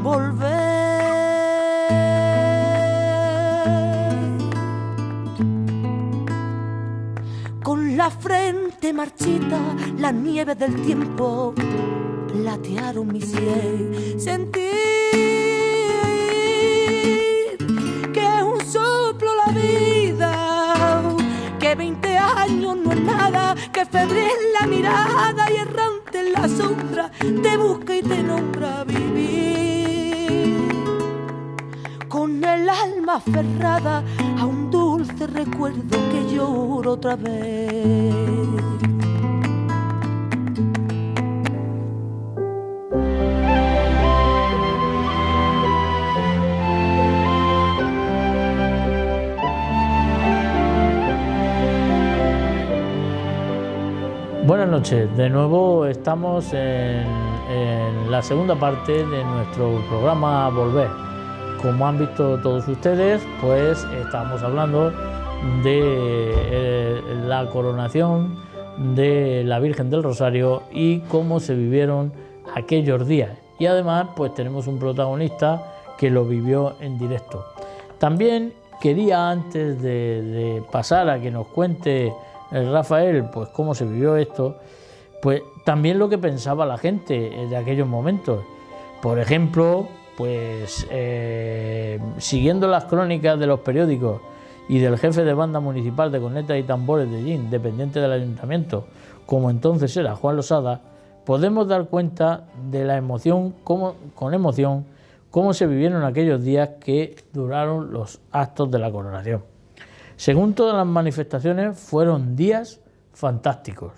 volver. Con la frente marchita, la nieve del tiempo platearon mi sien. Sentir que es un soplo la vida, que 20 años no es nada, que febril la mirada y errante en la sombra te busca y te nombra vivir. Con el alma aferrada a un dulce recuerdo que lloro otra vez. Buenas noches, de nuevo estamos en la segunda parte de nuestro programa Volver. Como han visto todos ustedes, pues estamos hablando de la coronación de la Virgen del Rosario y cómo se vivieron aquellos días. Y además, pues tenemos un protagonista que lo vivió en directo. También quería, antes de pasar a que nos cuente Rafael, pues cómo se vivió esto, pues también lo que pensaba la gente de aquellos momentos. Por ejemplo, pues siguiendo las crónicas de los periódicos y del jefe de banda municipal de cornetas y tambores de Jaén, dependiente del ayuntamiento, como entonces era Juan Losada, podemos dar cuenta de la emoción, con emoción, cómo se vivieron aquellos días que duraron los actos de la coronación. Según todas las manifestaciones, fueron días fantásticos.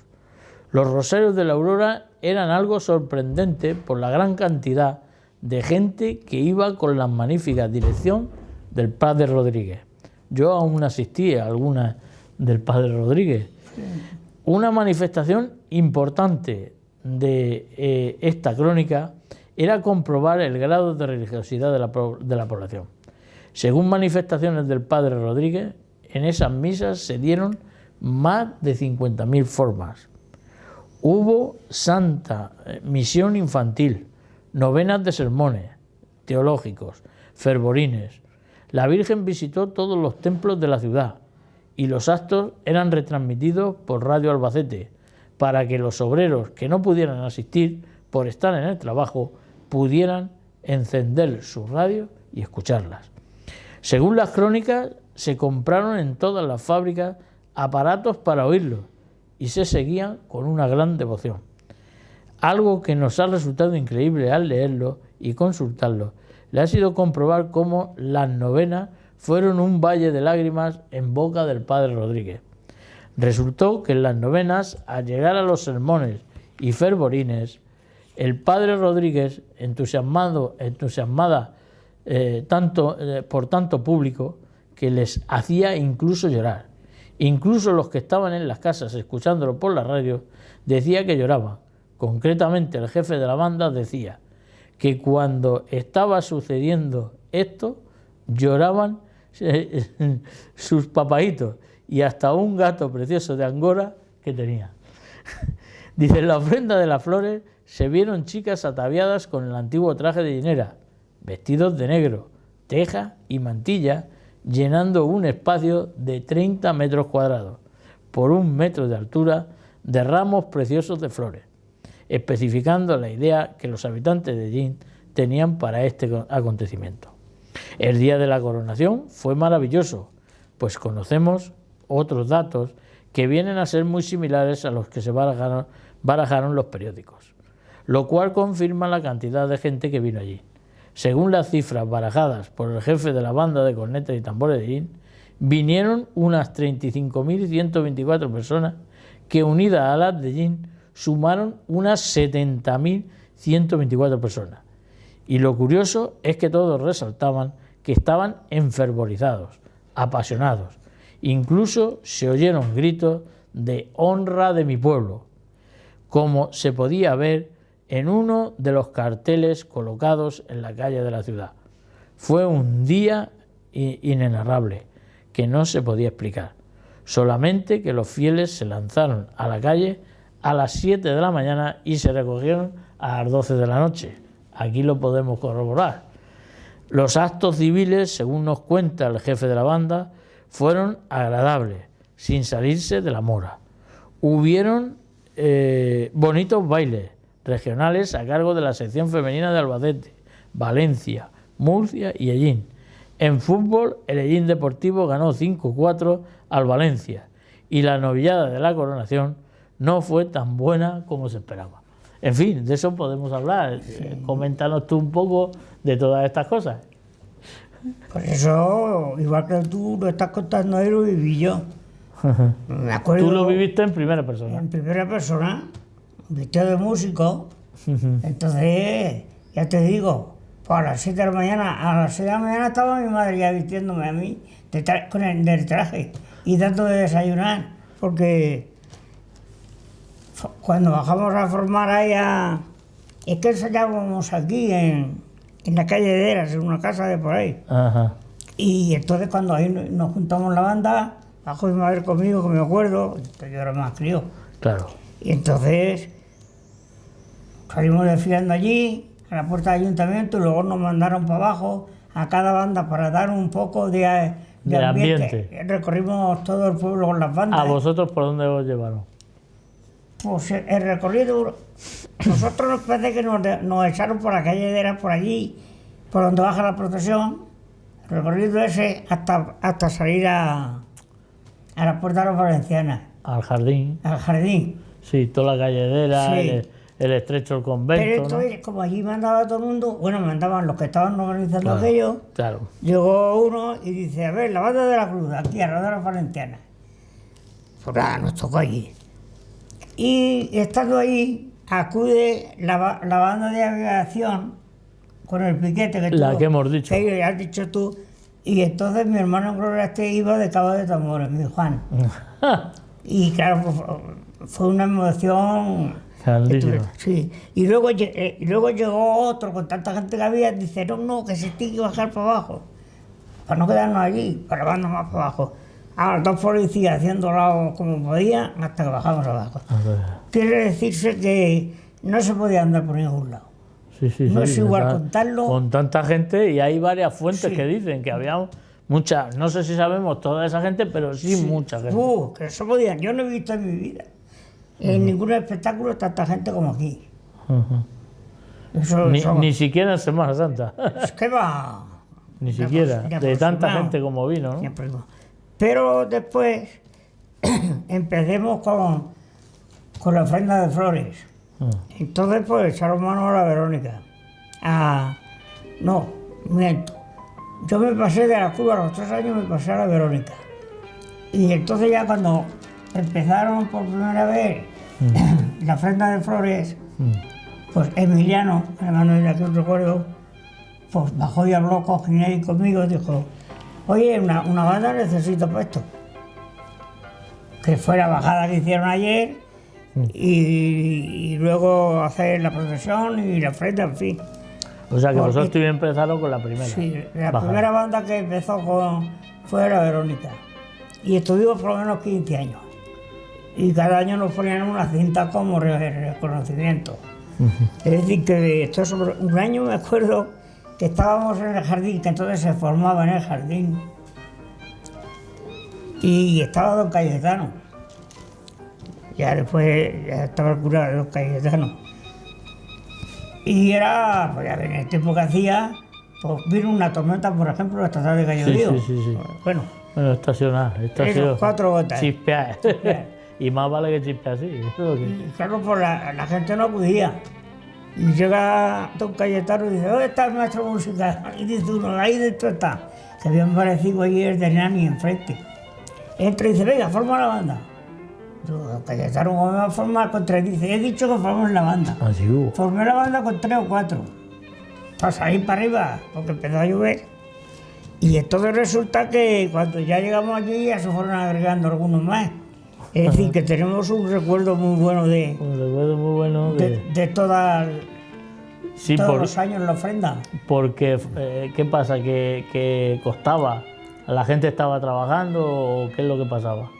Los rosarios de la Aurora eran algo sorprendente por la gran cantidad de gente que iba con la magnífica dirección del Padre Rodríguez. Yo aún asistí a algunas del Padre Rodríguez. Sí. Una manifestación importante de esta crónica era comprobar el grado de religiosidad de la población. Según manifestaciones del Padre Rodríguez, en esas misas se dieron más de 50.000 formas. Hubo santa misión infantil, novenas de sermones teológicos, fervorines. La Virgen visitó todos los templos de la ciudad y los actos eran retransmitidos por Radio Albacete para que los obreros que no pudieran asistir por estar en el trabajo pudieran encender sus radios y escucharlas. Según las crónicas, se compraron en todas las fábricas aparatos para oírlos y se seguían con una gran devoción. Algo que nos ha resultado increíble al leerlo y consultarlo le ha sido comprobar cómo las novenas fueron un valle de lágrimas en boca del Padre Rodríguez. Resultó que en las novenas, al llegar a los sermones y fervorines, el Padre Rodríguez, entusiasmada por tanto público, que les hacía incluso llorar. Incluso los que estaban en las casas escuchándolo por la radio decía que lloraban. Concretamente el jefe de la banda decía que cuando estaba sucediendo esto lloraban sus papaitos y hasta un gato precioso de Angora que tenía. Dice, en la ofrenda de las flores se vieron chicas ataviadas con el antiguo traje de llenera, vestidos de negro, teja y mantilla, llenando un espacio de 30 metros cuadrados por 1 metro de altura de ramos preciosos de flores, especificando la idea que los habitantes de Jaén tenían para este acontecimiento. El día de la coronación fue maravilloso, pues conocemos otros datos que vienen a ser muy similares a los que se barajaron los periódicos, lo cual confirma la cantidad de gente que vino allí. Según las cifras barajadas por el jefe de la banda de cornetas y tambores de Jaén, vinieron unas 35.124 personas que, unidas a las de Jaén, sumaron unas 70.124 personas. Y lo curioso es que todos resaltaban que estaban enfervorizados, apasionados. Incluso se oyeron gritos de honra de mi pueblo, como se podía ver en uno de los carteles colocados en la calle de la ciudad. Fue un día inenarrable que no se podía explicar. Solamente que los fieles se lanzaron a la calle a las 7 de la mañana y se recogieron a las 12 de la noche. aquí lo podemos corroborar. Los actos civiles, según nos cuenta el jefe de la banda, fueron agradables, sin salirse de la mora. Hubieron bonitos bailes regionales a cargo de la sección femenina de Albacete, Valencia, Murcia y Hellín. En fútbol, el Hellín Deportivo ganó 5-4 al Valencia y la novillada de la coronación no fue tan buena como se esperaba. En fin, de eso podemos hablar. Coméntanos tú un poco de todas estas cosas. Por eso, igual que tú lo estás contando, ahí lo viví yo. Me acuerdo, Tú lo viviste en primera persona. en primera persona, vestido de músico. Entonces, ya te digo, pues a las 7 de la mañana, a las 6 de la mañana estaba mi madre ya vistiéndome a mí con el traje y dando de desayunar, porque cuando bajamos a formar allá, es que ensayábamos aquí en la calle de Eras, en una casa de por ahí. Ajá. Y entonces cuando ahí nos juntamos la banda, bajó mi madre conmigo, que me acuerdo, yo era más crío. Claro. Y entonces salimos desfilando allí, a la puerta del ayuntamiento, y luego nos mandaron para abajo a cada banda para dar un poco de ambiente. Recorrimos todo el pueblo con las bandas. ¿A vosotros por dónde os llevaron? Pues el recorrido, nosotros nos parece que nos echaron por la calle de Eras, por allí, por donde baja la procesión, el recorrido ese hasta salir a la puerta de las Valencianas, Al jardín. al jardín. Sí, toda la calledera, Sí. el estrecho del convento. Pero ¿no? entonces, como allí mandaba todo el mundo, bueno, mandaban los que estaban organizando Claro, aquello, claro. llegó uno y dice, a ver, la banda de la Cruz, aquí, a la de las Valencianas. Pues nada, nos tocó allí. Y estando ahí, acude la banda de aviación con el piquete que La tuvo, que hemos dicho. que has dicho tú. Y entonces mi hermano Gloria iba de cabo de tambores, mi Juan. Y claro, pues, fue una emoción. Grandísimo. Sí. Y luego llegó otro con tanta gente que había, dice, no, que se tiene que bajar para abajo. Para no quedarnos allí, para llevarnos más para abajo. A los dos policías haciéndolo como podían hasta que bajamos abajo. Quiere decirse que no se podía andar por ningún lado. Sí, sí, No sí, es igual ¿verdad? contarlo. Con tanta gente, y hay varias fuentes Sí. que dicen que había muchas, no sé si sabemos toda esa gente, pero sí, mucha gente. Que eso podían. Yo no he visto en mi vida en ningún espectáculo tanta gente como aquí. Ujú. Eso, Ni siquiera en Semana Santa. es que va. Ni siquiera. Ni De tanta aproximado. gente como vino, Ni ¿no? aproximado. Pero después empecemos con la ofrenda de flores. Entonces, pues echaron mano a la Verónica. No, miento. Yo me pasé de la Cuba a los 3 años, me pasé a la Verónica. Y entonces ya cuando empezaron por primera vez la ofrenda de flores, pues Emiliano, hermano de aquí un recuerdo, pues bajó y habló con Ginés y conmigo y dijo, oye, una banda necesito para esto. Que fue la bajada que hicieron ayer y luego hacer la procesión y la ofrenda, en fin. O sea que Porque- vosotros empezaron con la primera. Sí, la bajada. primera banda que empezó fue la Verónica. Y estuvimos por lo menos 15 años. Y cada año nos ponían una cinta como reconocimiento. Es decir, que esto es un año me acuerdo que estábamos en el jardín, que entonces se formaba en el jardín. Y estaba don Cayetano. Ya después ya estaba el cura de don Cayetano. Y era, pues ya en el tiempo que hacía, pues vino una tormenta, por ejemplo, esta tarde que ha Sí, llovido. sí. Bueno, Bueno, estacional. Esto ha Eso, sido 4 gotas. chispear. Y más vale que chispea así. Eso es lo que- y claro, pues la gente no acudía. Y llega don Cayetano y dice, ¿dónde está el maestro musical? Y dice uno, ahí dentro está. Que había aparecido ayer de Nani enfrente. Entra y dice, venga, forma la banda. Yo, don Cayetano, ¿cómo me va a formar con 3? Dice, he dicho que formemos la banda. Así hubo. Formé la banda con 3 o 4. Para salir para arriba, porque empezó a llover. Y entonces resulta que cuando ya llegamos allí ya se fueron agregando algunos más. Es decir, que tenemos un recuerdo muy bueno de Un recuerdo muy bueno Sí, todos los años la ofrenda. porque ¿qué pasa? ¿Que costaba? ¿La gente estaba trabajando o qué es lo que pasaba?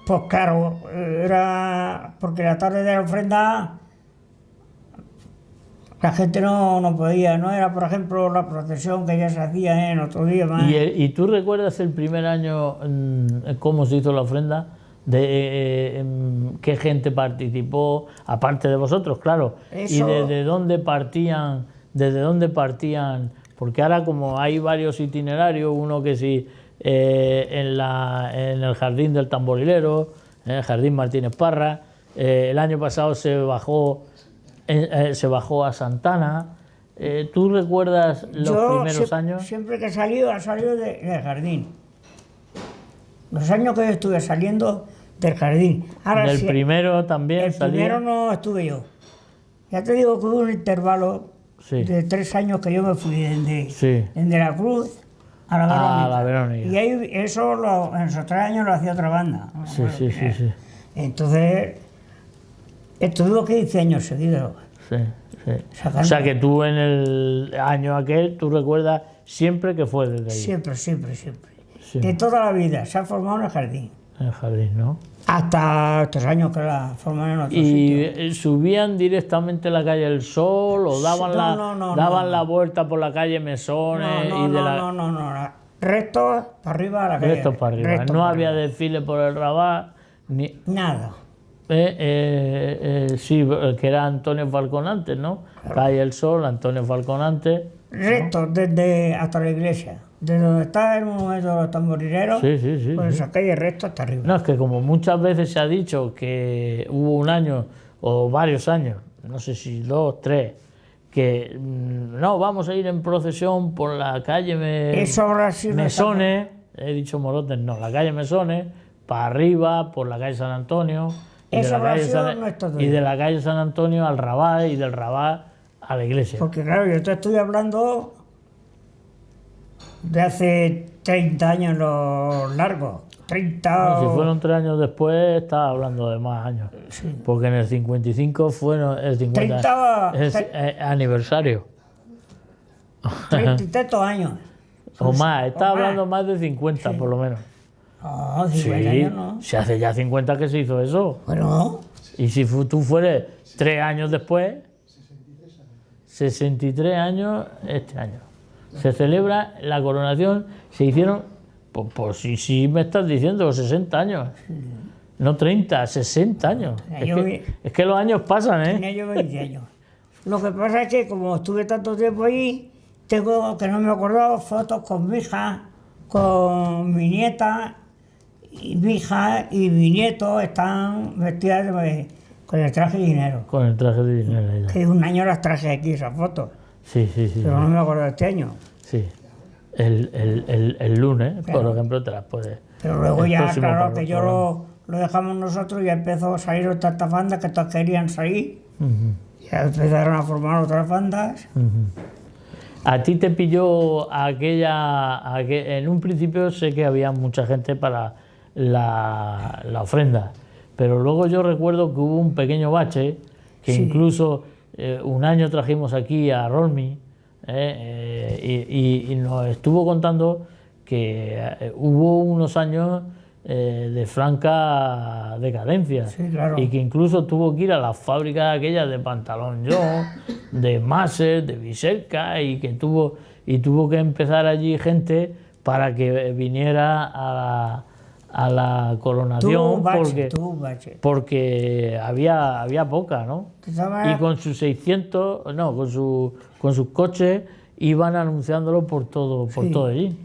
Pues claro, era porque la tarde de la ofrenda La gente no podía, no era, por ejemplo, la procesión que ya se hacía en otro día más. ¿Y tú recuerdas el primer año cómo se hizo la ofrenda? ¿Qué gente participó, aparte de vosotros, claro? Eso... ¿Y desde dónde partían? Porque ahora como hay varios itinerarios, uno que sí en el Jardín del Tamborilero, en el Jardín Martínez Parra, el año pasado se bajó a Santana. ¿Tú recuerdas los primeros años? Siempre que he salido del jardín. Los años que yo estuve saliendo del jardín. Ahora, ¿Del primero también el salía? primero no estuve yo. Ya te digo que hubo un intervalo de 3 años que yo me fui desde la Cruz a la Verónica. Y ahí, eso en esos 3 años lo hacía otra banda. Sí. Entonces, estuvimos 15 años seguidos. Sí. O sea que tú en el año aquel, tú recuerdas siempre que fue desde ahí. Siempre. Sí. De toda la vida se ha formado en el jardín. En el jardín, ¿no? Hasta estos años que la forman en otro sitio. ¿Y subían directamente a la calle El Sol o daban la vuelta por la calle Mesones? No. Rectos para arriba a la calle. Rectos para arriba. No había desfile por el Rabat ni... Nada. Sí, que era Antonio Falcón antes, ¿no? Claro. Calle El Sol, Antonio Falcón antes. Rectos, desde hasta la iglesia. Desde donde está el monumento de los tamborileros, por esa calle recto hasta arriba. No, es que como muchas veces se ha dicho que hubo un año o varios años, no sé si 2, 3, que no, vamos a ir en procesión por la calle Mesones, he dicho Morotes, no, la calle Mesones, para arriba, por la calle San Antonio, y de la calle San Antonio al Rabat, y del Rabat a la iglesia. Porque claro, yo te estoy hablando de hace 30 años los largos. 30 no, si fueron 3 años después, estaba hablando de más años. Sí. Porque en el 55 fueron el 50 aniversario. 30 y tantos años. O más, estaba hablando más de 50 por lo menos. No, 50 años no. Se hace ya 50 que se hizo eso. Bueno. Y si tú fueres 3 años después, 63 años este año. Se celebra la coronación, se hicieron, pues si me estás diciendo, 60 años. No 30, 60 años. Es que los años pasan, ¿eh? Tenía yo 20 años. Lo que pasa es que como estuve tanto tiempo allí, tengo, que no me acordaba, fotos con mi hija, con mi nieta, y mi hija y mi nieto están vestidas con el traje de dinero. Con el traje de dinero. Que un año las traje aquí, esas fotos. Sí. Pero no me acuerdo de este año. Sí. El lunes, claro. Por ejemplo, te las puedes... Pero luego ya, claro, que yo lo dejamos nosotros y ya empezó a salir otras bandas que todas querían salir. Ya empezaron a formar otras bandas. A ti te pilló en un principio sé que había mucha gente para la ofrenda, pero luego yo recuerdo que hubo un pequeño bache, que incluso un año trajimos aquí a Rolmi y nos estuvo contando que hubo unos años de franca decadencia, claro. Y que incluso tuvo que ir a las fábricas aquellas de Pantalón John, de Maser, de Viserca, y tuvo que empezar allí gente para que viniera a la coronación, porque había poca, ¿no? Y con sus 600, no, con sus coches iban anunciándolo por todo allí.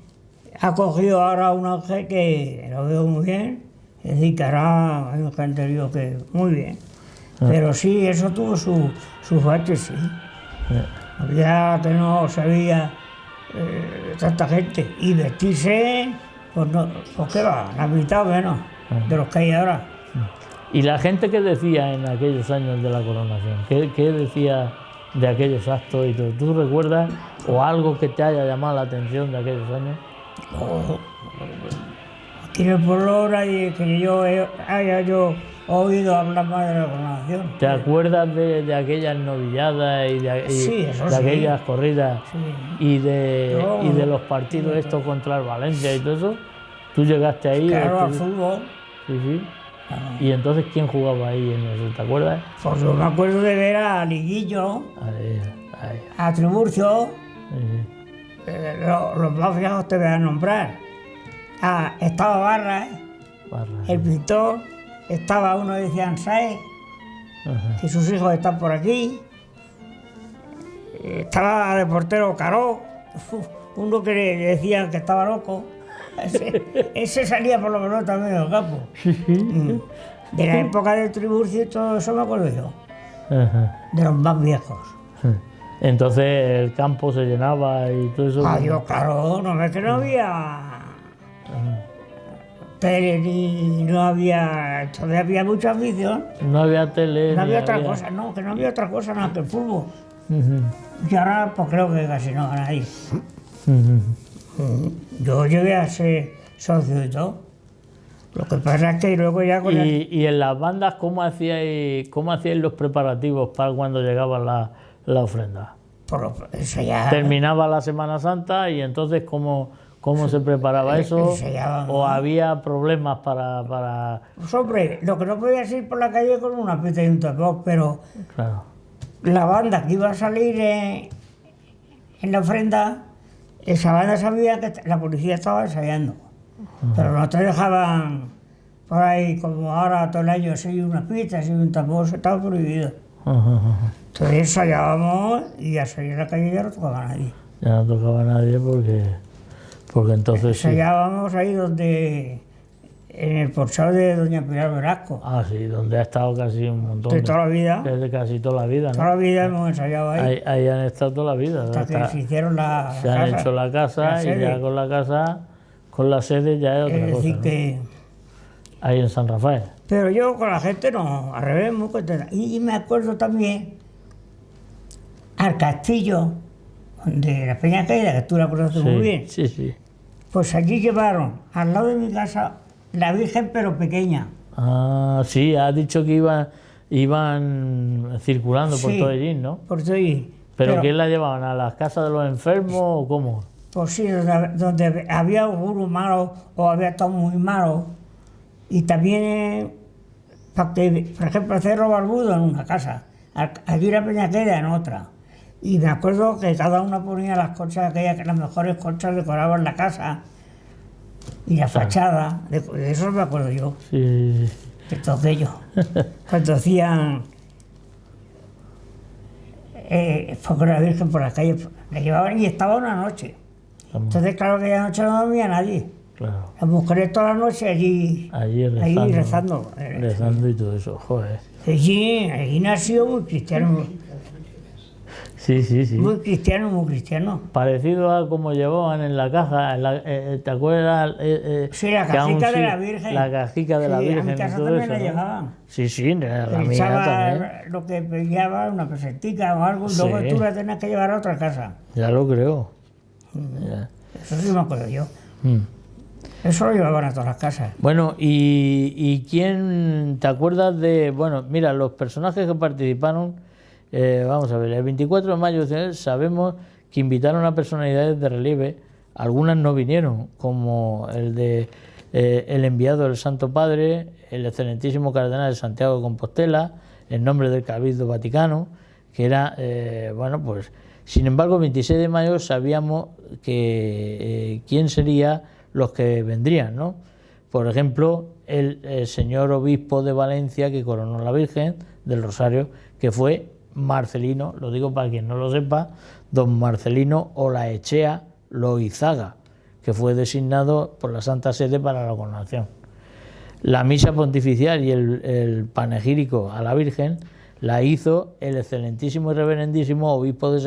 Ha cogido ahora un auge que lo veo muy bien, es decir, que ahora hay un gente que muy bien. Pero sí, eso tuvo sus baches, sí. Había que no sabía tanta gente y vestirse, pues qué va, la mitad menos de los que hay ahora. ¿Y la gente qué decía en aquellos años de la coronación? ¿Qué decía de aquellos actos y todo? ¿Tú recuerdas o algo que te haya llamado la atención de aquellos años? Aquí en el pueblo nadie que yo haya oído hablar más de la coronación. ¿Te acuerdas de aquellas novilladas y de aquellas corridas y de los partidos estos contra el Valencia y todo eso? ¿Tú llegaste ahí? Claro, al fútbol. Sí. ¿Y entonces quién jugaba ahí en eso? ¿Te acuerdas? Pues yo me acuerdo de ver a Liguillo. Ahí. a Tiburcio, Sí. los más viejos te voy a nombrar. Estaba Barra, Barra. el pintor, estaba uno que decían Saez, Ajá. que sus hijos están por aquí. Estaba de portero Caró, uno que le decían que estaba loco. Ese salía por lo menos también del campo. De la época del Tiburcio y todo eso me acuerdo yo, Ajá. de los más viejos. Entonces el campo se llenaba y todo eso. Adiós, claro, no es que no había tele ni no había, todavía había mucha afición, No había tele. no ni había otra cosa, no, que no había otra cosa nada que el fútbol. Y ahora pues creo que casi no a nadie. Yo llegué a ser socio y todo. Lo que pasa es que luego ya con el... Y en las bandas, ¿cómo hacíais los preparativos para cuando llegaba la ofrenda? Eso ya... Terminaba la Semana Santa y entonces ¿cómo se preparaba eso? Enseñábamos. ¿O había problemas para...? Pues hombre, lo que no podías ir por la calle con una pita y un tapón, pero Claro. la banda que iba a salir en la ofrenda, esa banda sabía que la policía estaba ensayando. Pero no te dejaban por ahí, como ahora todo el año, si una pista, si un tapón, eso estaba prohibido. Entonces ensayábamos y a salir a la calle ya no tocaba a nadie. Ya no tocaba a nadie porque entonces sí. Ensayábamos ahí donde, en el porchal de Doña Pilar Velasco. Ah, sí, donde ha estado casi un montón De toda la vida. Desde casi toda la vida, Toda ¿no? la vida hemos ensayado ahí. Ahí han estado toda la vida. Hasta que se hicieron la Se han casa, hecho la casa la y sede. ya con la casa, con la sede ya es otra Es decir cosa, ¿no? que... Ahí en San Rafael. Pero yo con la gente no, al revés, muy contenta. Y me acuerdo también al castillo de la Peña Caída, que tú la conoces muy bien. Sí, sí. Pues allí llevaron al lado de mi casa la Virgen, pero pequeña. Ah, sí, has dicho que iban circulando por Sí, todo allí, ¿no? Por todo allí. ¿Pero quién la llevaban? ¿A las casas de los enfermos o cómo? Pues sí, donde había algunos malos o había estado muy malos. Y también, para que, por ejemplo, Cerro Barbudo en una casa, allí la Peña Caída en otra. Y me acuerdo que cada uno ponía las cosas, las mejores cosas decoraban la casa y la fachada, de eso me acuerdo yo, Sí, de todo aquello. Cuando hacían, porque la Virgen por las calles, la llevaban y estaba una noche. Entonces, claro que aquella noche no dormía nadie. claro. Las mujeres toda la noche allí rezando. Rezando y todo eso, joder. Allí nació muy cristiano, Sí, sí, sí. muy cristiano, muy cristiano. Parecido a como llevaban en la caja, ¿te acuerdas? Sí, la que aún cajica de sí, la Virgen. La cajica de la Sí, Virgen. a mi y casa todo también eso, la ¿no? llevaban. Sí, sí, la mía Echaba también. lo que pillaba, una pesetica o algo, y Sí. luego tú la tenías que llevar a otra casa. Ya lo creo. Ya. Eso sí me acuerdo yo. Mm. Eso lo llevaban a todas las casas. Bueno, ¿y quién te acuerdas de...? Bueno, mira, los personajes que participaron, vamos a ver, el 24 de mayo sabemos que invitaron a personalidades de relieve, algunas no vinieron, como el enviado del Santo Padre, el excelentísimo cardenal de Santiago de Compostela, en nombre del Cabildo Vaticano, que era, bueno, pues, sin embargo, el 26 de mayo sabíamos que quién sería los que vendrían, ¿no? Por ejemplo, el señor obispo de Valencia que coronó a la Virgen del Rosario, que fue Marcelino, lo digo para quien no lo sepa, don Marcelino Olaechea Loizaga, que fue designado por la Santa Sede para la coronación. La misa pontificial y el panegírico a la Virgen la hizo el excelentísimo y reverendísimo obispo de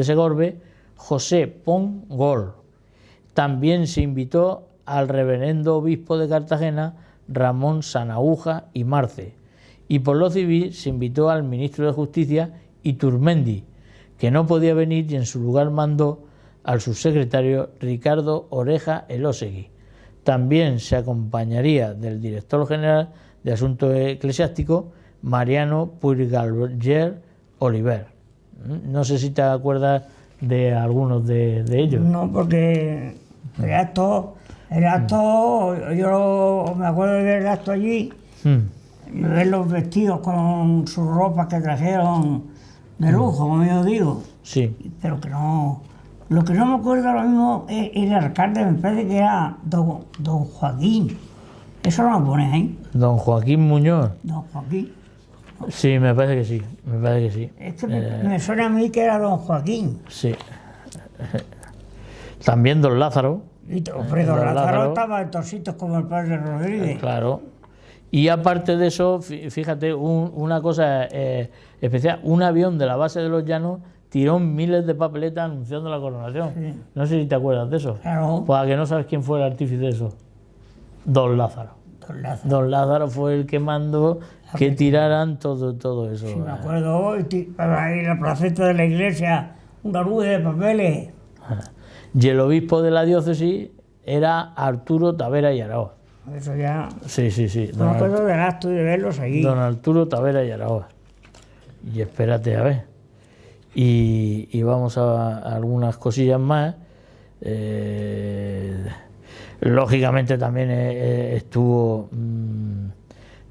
Segorbe, José Pongol. También se invitó al reverendo obispo de Cartagena, Ramón Sanahúja y Marce. Y por lo civil se invitó al ministro de Justicia, Iturmendi, que no podía venir y en su lugar mandó al subsecretario Ricardo Oreja Elósegui. También se acompañaría del director general de Asuntos Eclesiásticos, Mariano Puiggalver Oliver. No sé si te acuerdas de algunos de ellos. No, porque el acto, yo me acuerdo de ver el acto allí, ver los vestidos con sus ropas que trajeron de lujo, como yo digo, Sí. pero que no... Lo que no me acuerdo ahora mismo es el alcalde, me parece que era don Joaquín. Eso no lo pones ahí, Don Joaquín Muñoz. don Joaquín. Sí, me parece que sí, me parece que sí. Es que me suena a mí que era don Joaquín. Sí. También don Lázaro. Y, hombre, don don Lázaro Lázaro. estaba en tositos como el padre Rodríguez. Claro. Y aparte de eso, fíjate, una cosa especial, un avión de la base de los Llanos tiró miles de papeletas anunciando la coronación. Sí. No sé si te acuerdas de eso. Claro, Pues a que no sabes quién fue el artífice de eso. Don Lázaro. don Lázaro. Don Lázaro fue el que mandó que tiraran todo eso. Sí, me acuerdo, ahí en la placeta de la iglesia, una nube de papeles. Y el obispo de la diócesis era Arturo Tavera y Araoz. Eso ya... Sí. No me acuerdo del acto y de verlos allí. Don Arturo Tavera y Araoz. Y espérate a ver. Y vamos a algunas cosillas más. Lógicamente también estuvo...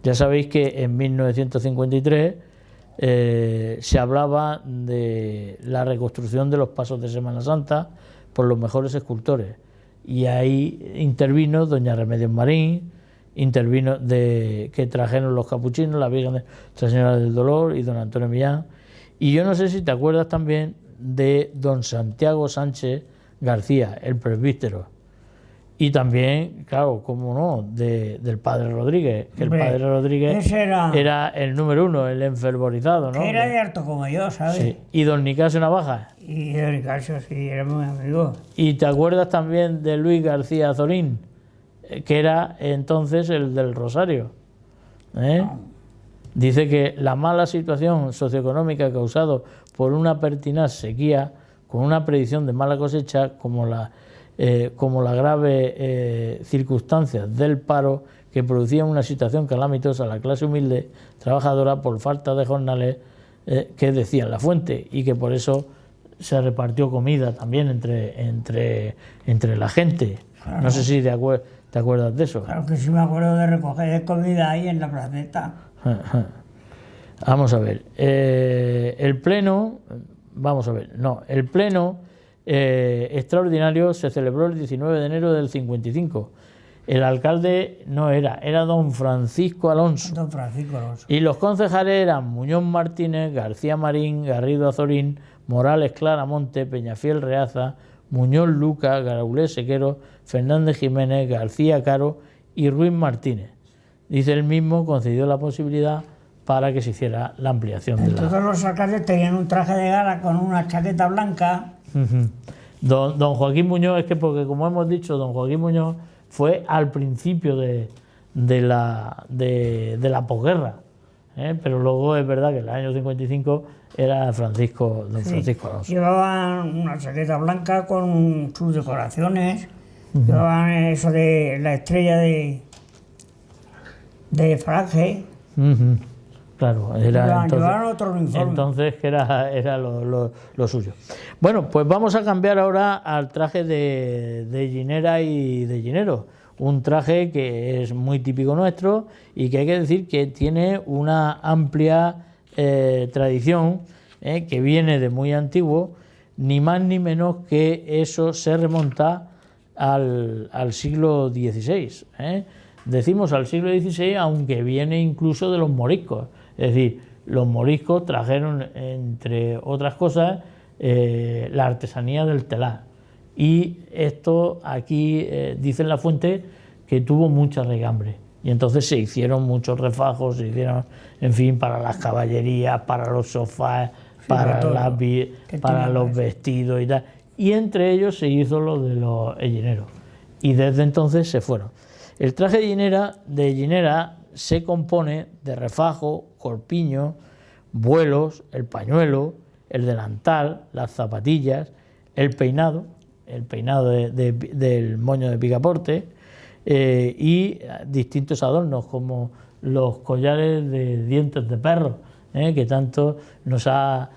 ya sabéis que en 1953 se hablaba de la reconstrucción de los pasos de Semana Santa por los mejores escultores. Y ahí intervino doña Remedios Marín, intervino que trajeron los capuchinos, la Virgen de Nuestra Señora del Dolor y don Antonio Millán. Y yo no sé si te acuerdas también de don Santiago Sánchez García, el presbítero. Y también, claro, cómo no, del padre Rodríguez, que Hombre, el padre Rodríguez ese era el número uno, el enfervorizado, ¿no? que era de harto como yo, ¿sabes? Sí. Y don Nicasio Navaja. Y don Nicasio, sí, era muy amigo. Y te acuerdas también de Luis García Zorín, que era entonces el del Rosario. Dice que la mala situación socioeconómica causada por una pertinaz sequía, con una predicción de mala cosecha, como la grave circunstancias del paro, que producía una situación calamitosa a la clase humilde trabajadora por falta de jornales, que decía la fuente, y que por eso se repartió comida también entre la gente. Claro. No sé si te acuerdas de eso. Claro que sí me acuerdo de recoger comida ahí en la placeta. Vamos a ver. El pleno extraordinario se celebró el 19 de enero del 55. El alcalde no era don Francisco Alonso. Don Francisco Alonso. Y los concejales eran Muñoz Martínez, García Marín, Garrido Azorín, Morales Claramonte, Peñafiel Reaza, Muñoz Luca, Garaulés Sequero, Fernández Jiménez, García Caro y Ruiz Martínez. Dice él mismo, concedió la posibilidad para que se hiciera la ampliación de la... Todos los alcaldes tenían un traje de gala con una chaqueta blanca. Don Joaquín Muñoz, es que porque como hemos dicho, don Joaquín Muñoz fue al principio de la posguerra, pero luego es verdad que en el año 55 era don Francisco Alonso. Llevaban una chaqueta blanca con sus decoraciones, llevaban eso de la estrella de Franje. Claro, era llevaban otro uniforme. Entonces que era lo suyo. Bueno, pues vamos a cambiar ahora al traje de ginera y de ginero. Un traje que es muy típico nuestro y que hay que decir que tiene una amplia tradición, que viene de muy antiguo, ni más ni menos que eso se remonta al siglo XVI. Decimos al siglo XVI, aunque viene incluso de los moriscos. Es decir, los moriscos trajeron, entre otras cosas, la artesanía del telar. Y esto aquí dice en la fuente que tuvo mucha regambre. Y entonces se hicieron muchos refajos, se hicieron, en fin, para las caballerías, para los sofás, para los vestidos y tal. Y entre ellos se hizo lo de los gallineros. Y desde entonces se fueron. El traje de ginera se compone de refajo, corpiño, vuelos, el pañuelo, el delantal, las zapatillas, el peinado del moño de picaporte, y distintos adornos como los collares de dientes de perro, que tanto nos ha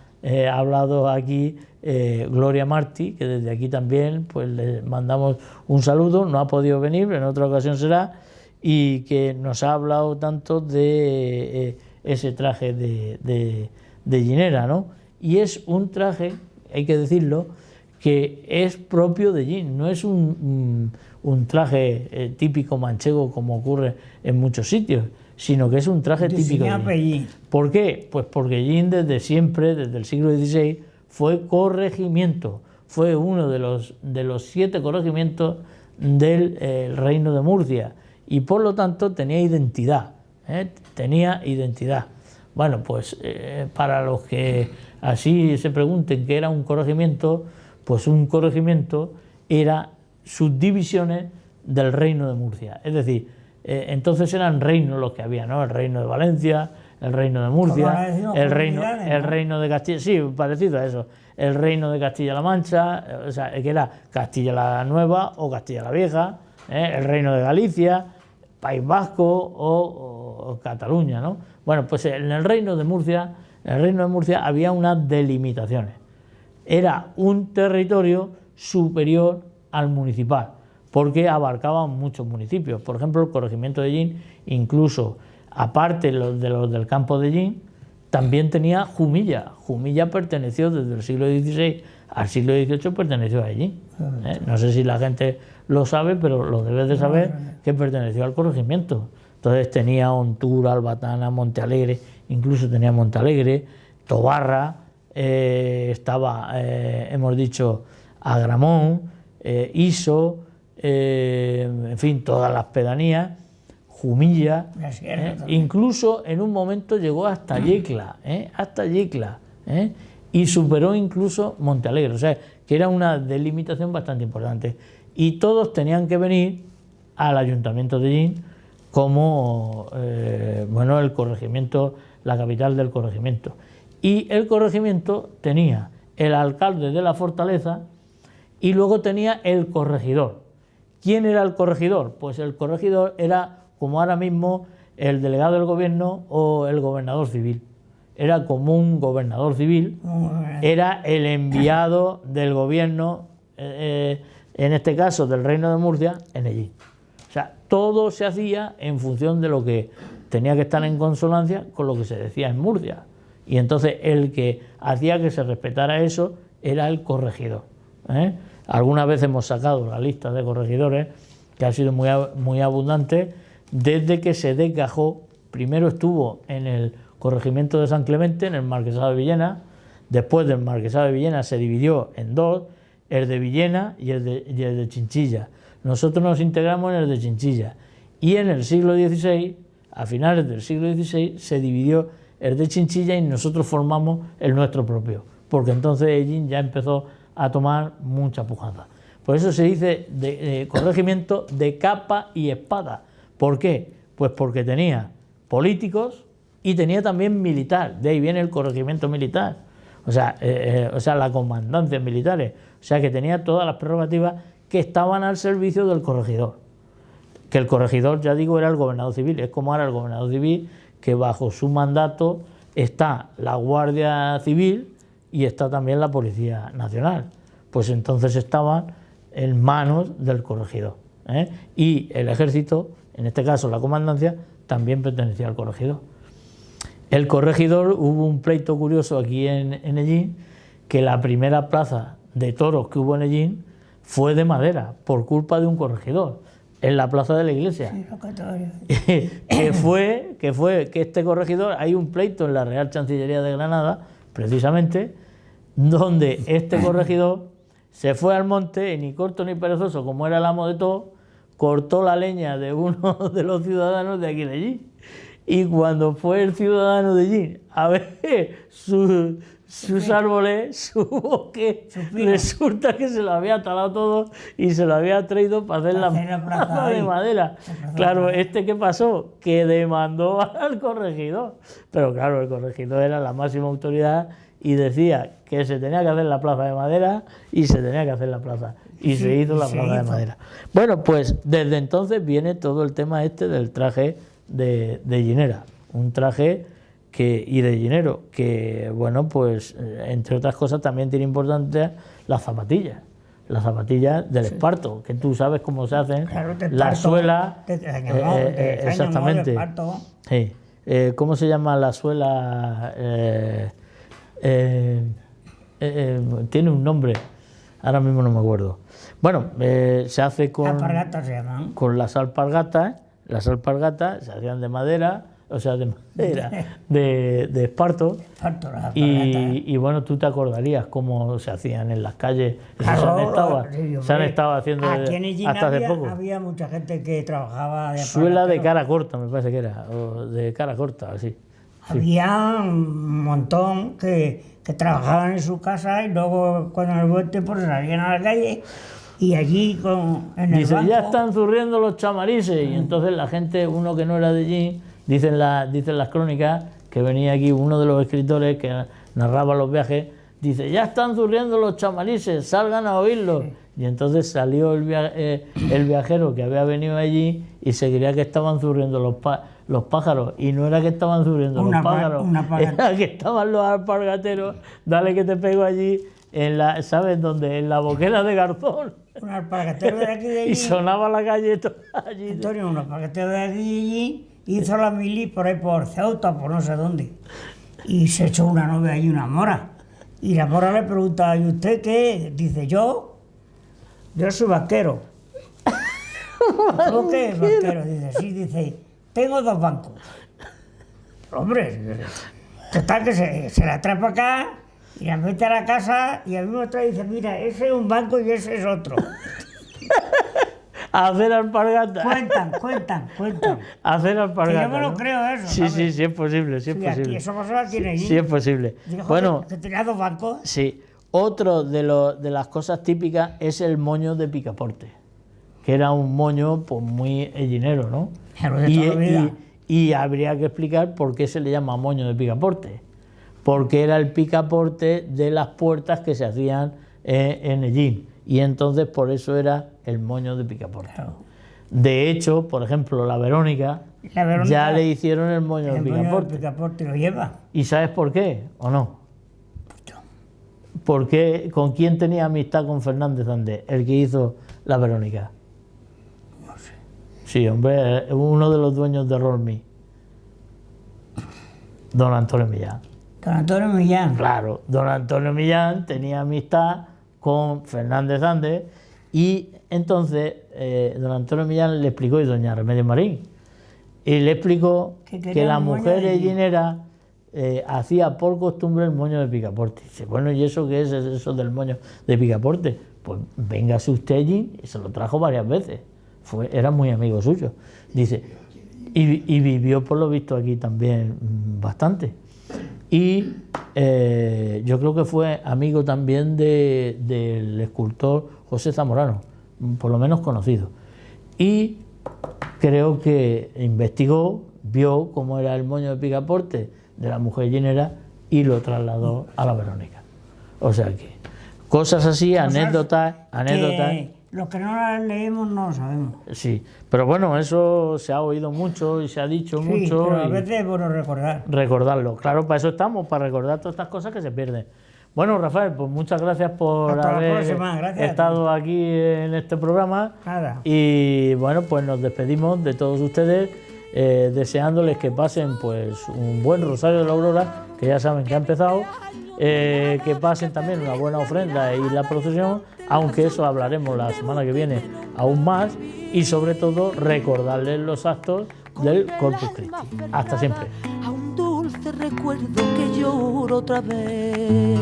hablado aquí Gloria Martí, que desde aquí también pues le mandamos un saludo. No ha podido venir, pero en otra ocasión será, y que nos ha hablado tanto de ese traje de ginera, ¿no? y es un traje, hay que decirlo, que es propio de Jean, no es un traje típico manchego como ocurre en muchos sitios, sino que es un traje típico de Jean. ¿Por qué? Pues porque Jean desde siempre, desde el siglo XVI, fue corregimiento, fue uno de los 7 corregimientos del Reino de Murcia y por lo tanto tenía identidad, tenía identidad. Bueno, pues para los que así se pregunten qué era un corregimiento, pues un corregimiento era subdivisiones del Reino de Murcia, es decir, entonces eran reinos los que había, ¿no? El Reino de Valencia, el Reino de Murcia, el reino de Castilla, sí, parecido a eso, el Reino de Castilla-La Mancha, o sea, que era Castilla la Nueva o Castilla la Vieja, el Reino de Galicia, País Vasco o Cataluña, ¿no? Bueno, pues en el Reino de Murcia había unas delimitaciones. Era un territorio superior al municipal, porque abarcaba muchos municipios. Por ejemplo, el corregimiento de Jean, incluso aparte de los del campo de Jean, también tenía Jumilla. Jumilla perteneció desde el siglo XVI al siglo XVIII, perteneció a Jean. No sé si la gente lo sabe, pero lo debes de saber, que perteneció al corregimiento. Entonces tenía Ontura, Albatana, Montealegre, incluso tenía Montealegre, Tobarra, estaba, hemos dicho, Agramón, Iso, en fin, todas las pedanías, Jumilla, incluso en un momento llegó hasta Yecla, y superó incluso Montealegre, o sea, que era una delimitación bastante importante. Y todos tenían que venir al ayuntamiento de Jean como bueno, el corregimiento, la capital del corregimiento. Y el corregimiento tenía el alcalde de la fortaleza y luego tenía el corregidor. ¿Quién era el corregidor? Pues el corregidor era, como ahora mismo, el delegado del gobierno o el gobernador civil. Era como un gobernador civil, era el enviado del gobierno, en este caso del Reino de Murcia, en allí. O sea, todo se hacía en función de lo que tenía que estar en consonancia con lo que se decía en Murcia. Y entonces el que hacía que se respetara eso era el corregidor. Alguna vez hemos sacado la lista de corregidores, que ha sido muy abundante, desde que se desgajó. Primero estuvo en el corregimiento de San Clemente, en el Marquesado de Villena. Después del Marquesado de Villena se dividió en dos, el de Villena y el de Chinchilla. Nosotros nos integramos en el de Chinchilla. Y en el siglo XVI, a finales del siglo XVI, se dividió el de Chinchilla y nosotros formamos el nuestro propio, porque entonces Jean ya empezó a tomar mucha pujanza. Por eso se dice de corregimiento de capa y espada. ¿Por qué? Pues porque tenía políticos y tenía también militar, de ahí viene el corregimiento militar, o sea, las comandancias militares, o sea que tenía todas las prerrogativas que estaban al servicio del corregidor. Que el corregidor, ya digo, era el gobernador civil, es como ahora el gobernador civil, que bajo su mandato está la Guardia Civil y está también la Policía Nacional. Pues entonces estaban en manos del corregidor. Y el ejército, en este caso la comandancia, también pertenecía al corregidor. El corregidor, hubo un pleito curioso aquí en Ellín, que la primera plaza de toros que hubo en Ellín fue de madera, por culpa de un corregidor, en la plaza de la iglesia. Sí, que este corregidor, hay un pleito en la Real Chancillería de Granada, precisamente, donde este corregidor se fue al monte y ni corto ni perezoso, como era el amo de todo, cortó la leña de uno de los ciudadanos de aquí de allí. Y cuando fue el ciudadano de allí a ver sus árboles, su bosque, resulta que se lo había talado todo y se lo había traído para hacer la plaza de madera. Claro, ¿qué pasó? Que demandó al corregidor. Pero claro, el corregidor era la máxima autoridad y decía que se tenía que hacer la plaza de madera y se tenía que hacer la plaza. Y se hizo la plaza de madera. Bueno, pues desde entonces viene todo el tema del traje de llinera. Un traje y de llinero, que bueno, pues entre otras cosas también tiene importancia las zapatillas del esparto, que tú sabes cómo se hacen, claro, la suela, exactamente, sí. ¿Cómo se llama la suela? Tiene un nombre, ahora mismo no me acuerdo. Bueno, se hace con... Alpargatas se llaman. Con las alpargatas. Las alpargatas se hacían de madera, o sea, de madera, de esparto. Esparto, las alpargatas. Y bueno, tú te acordarías cómo se hacían en las calles. Eso Claro, se han estado haciendo aquí en Ellín hasta hace poco. había mucha gente que trabajaba de Suela de alpargatero. cara corta, me parece que era, o de cara corta, así. Había un montón que trabajaban en su casa y luego cuando el buen tiempo salían a la calle y allí en el Dice, banco... ya están zurriendo los chamarices. Y entonces la gente, uno que no era de allí, dicen las crónicas, que venía aquí uno de los escritores que narraba los viajes, dice, ya están zurriendo los chamarices, salgan a oírlos. Y entonces salió el viajero que había venido allí y se creía que estaban zurriendo los pájaros. Y no era que estaban zurriendo los pájaros, era que estaban los alpargateros. Dale que te pego allí, ¿sabes dónde? En la boquera de Garzón. Un alpargatero de aquí de allí. Y sonaba la calle allí. Antonio, un alpargatero de aquí de allí, hizo la mili por ahí por Ceuta, por no sé dónde. Y se echó una novia allí, una mora. Y la mora le pregunta, ¿y usted qué? Dice, yo soy vaquero. ¿Cómo que es vaquero? Dice, sí, dice, tengo 2 bancos. Hombre, total que se la trae para acá y la mete a la casa y al mismo trae y dice, mira, ese es un banco y ese es otro. A hacer alpargatas. Cuentan. A hacer alpargatas. Que yo me lo creo eso. Sí, ¿sabes? sí, es posible, sí es posible. Aquí, eso pasó aquí en allí. Sí es posible. Dijo Bueno, que tenía 2 bancos. sí. Otro de las cosas típicas es el moño de Picaporte, que era un moño pues muy ellinero, ¿no? Pero de toda la vida. Y habría que explicar por qué se le llama moño de Picaporte. Porque era el picaporte de las puertas que se hacían en Ellín. Y entonces por eso era el moño de Picaporte. Claro. De hecho, por ejemplo, la Verónica ya le hicieron el moño de El moño Picaporte. de Picaporte lo lleva. ¿Y sabes por qué o no? Porque ¿con quién tenía amistad con Fernández Andés, el que hizo la Verónica? No sé. Sí, hombre, uno de los dueños de Rolmi, don Antonio Millán. Don Antonio Millán. Claro, don Antonio Millán tenía amistad con Fernández Andés y entonces don Antonio Millán le explicó, y doña Remedios Marín, y le explicó que la mujer ellinera hacía por costumbre el moño de Picaporte. Dice, bueno, ¿y eso qué es eso del moño de Picaporte? Pues véngase usted allí, y se lo trajo varias veces, era muy amigo suyo. Dice, y vivió por lo visto aquí también bastante. Y yo creo que fue amigo también del escultor José Zamorano, por lo menos conocido. Y creo que investigó, vio cómo era el moño de Picaporte de la mujer llinera y lo trasladó a la Verónica. O sea que cosas así, anécdotas. Los que no las leemos no lo sabemos. Sí, pero bueno, eso se ha oído mucho y se ha dicho Sí, mucho. pero a y veces es bueno recordar. recordarlo. Claro, para eso estamos, para recordar todas estas cosas que se pierden. Bueno, Rafael, pues muchas gracias por Hasta la haber próxima, gracias. estado aquí en este programa. Nada. Y bueno, pues nos despedimos de todos ustedes, deseándoles que pasen pues un buen Rosario de la Aurora, que ya saben que ha empezado, que pasen también una buena ofrenda y la procesión, aunque eso hablaremos la semana que viene aún más, y sobre todo recordarles los actos del Corpus Christi. Hasta siempre. A un dulce recuerdo que lloro otra vez.